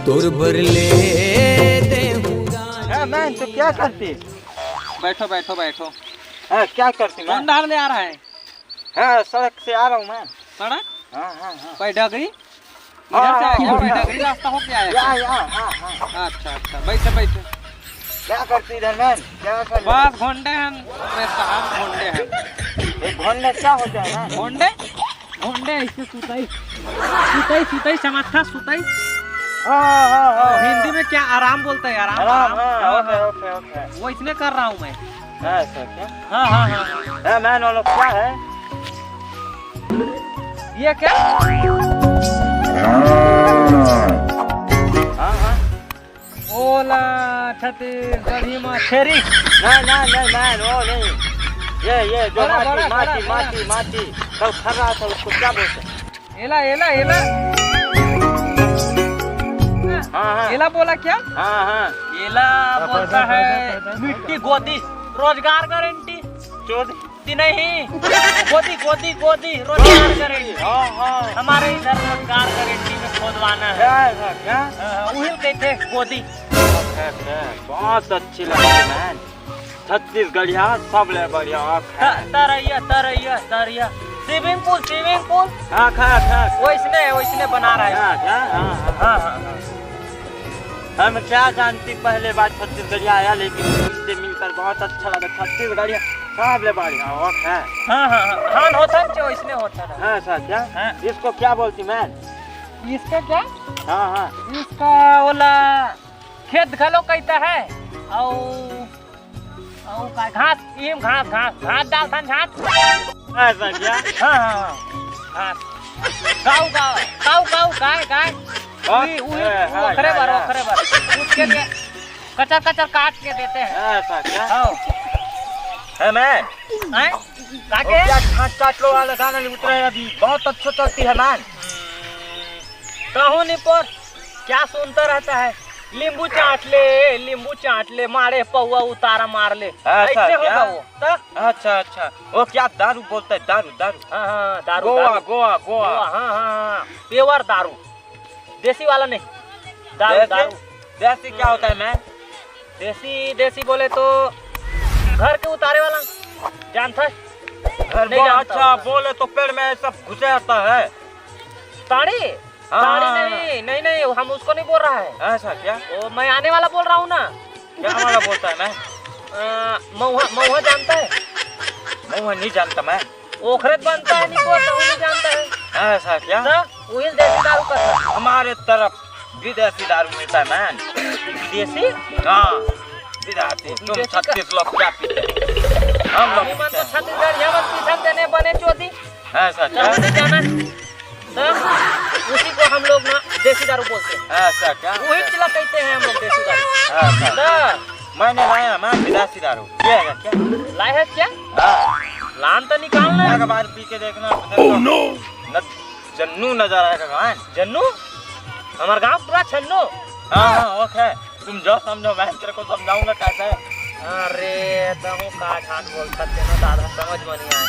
तोर भर ले देहूँगा। मैं तो क्या करती? बैठो बैठो बैठो। क्या करती मैं? कौन डाल ले आ रहा है? हाँ सड़क से आ रहा हूँ मैं। सड़क? हाँ हाँ हाँ। बैठगरी? इधर से आएगा? बैठगरी रास्ता होके आएगा? हाँ हाँ। अच्छा अच्छा, बैठे बैठे। क्या करती इधर मैन? क्या कर? बस घोंडे हैं अरे साहब, घोंडे हैं। ये घोंडे क्या होता है मैन? घोंडे? घोंडे ऐसे सुताई सुताई सुताई समझता सुताई। हिंदी में क्या आराम बोलते हैं? आराम आराम। Okay okay. वो इसने कर रहा हूँ मैं। ऐसा क्या? हाँ हाँ हाँ। मैन वो लोग क्या है? ये क्या? हाँ हाँ। ओला छत्तीसगढ़ी में छेरी। नहीं मैन वो नहीं। ये जो बड़ा, बड़ा, माटी बड़ा, माटी बड़ा। माटी कल खा रहा था उसको क्या बोलते हैं? एला एला एला। हाँ एला बोला क्या? हाँ हाँ। एला बोलता है मिट्टी गोदी रोजगार गारंटी। चोदी नहीं, गोदी गोदी गोदी रोजगार गारंटी। हाँ हमारे इधर रोजगार गारंटी में खोदवाना है। क्या? वही कहते गोदी। बहुत अच्छी लगी मैन। छत्तीसगढ़िया सब ले बढ़िया। Taraiya swimming pool. हाँ खा। वैसने बना रहा है। हाँ। हम क्या जानती पहले बार छत्तीसगढ़िया आया, लेकिन उनसे मिलकर बहुत अच्छा लगा। छत्तीसगढ़िया सब ले बढ़िया। हाँ होता है वैसने होता है। हाँ सर क्या? हाँ। इसको क्या बोलती मैन? इसका क्या? हाँ इसका ओला खेत घलो कहता है। और का घास डाल था घास। ऐसा क्या? हाँ घास। गाँव गाय। खरे बार उसके लिए कचर काट के देते हैं। ऐसा क्या? हाँ। है मैं काटे चाटलो वाला गाना नहीं उतरा है अभी। बहुत अच्छा चलती है मैन। कहूँ नहीं पर क्या सुनता रहता है? नींबू चाट ले मारे पौआ उतारा मार ले। ऐसा ऐसे क्या? होगा वो तो? अच्छा वो क्या दारू बोलता है? दारू। हाँ दारू। गोवा। हाँ प्योर दारू, देसी वाला नहीं। दारू। देसी क्या होता है मैन? देसी बोले तो घर के उतारे वाला जानता है? नहीं जानता। अच्छा बोले तो पेड़ में सब घुसे आता है। ताड़ी नहीं हम उसको नहीं बोल रहा है। ऐसा क्या? वो मैं आने वाला बोल रहा हूँ ना। क्या वाला बोलता है मैन? महुआ जानता है? मैं नहीं जानता मैं। ओखरत बनता है नहीं जानता है। ऐसा क्या? वही देसी दारू का था। हमारे तरफ विदेशी दारू मिलता है मैन। देसी? हाँ विदेशी। तुम 36 लोग क्या पीते? हम लोग तो छत्तीसगढ़ यहाँ पीछा देने बने चौथी। ऐसा क्या? जाना तो उसी को हम लोग ना देसी दारू बोलते हैं। ऐसा क्या? वही चिला कहते हैं हम लोग देसी दारू। ऐसा मैंने लाया मैं विदेशी दारू। क्या है क्या? लाए है क्या? लान तो निकालना। एक बार पी के देखना। जन्नू नजर आएगा गान। जन्नू? हमारे गांव पूरा छन्नू। हाँ ओके। तुम जो समझो मैं तेरे को समझाऊंगा कैसे। अरे दमू का छान बोलता तेनो दादा समझ में नहीं आया।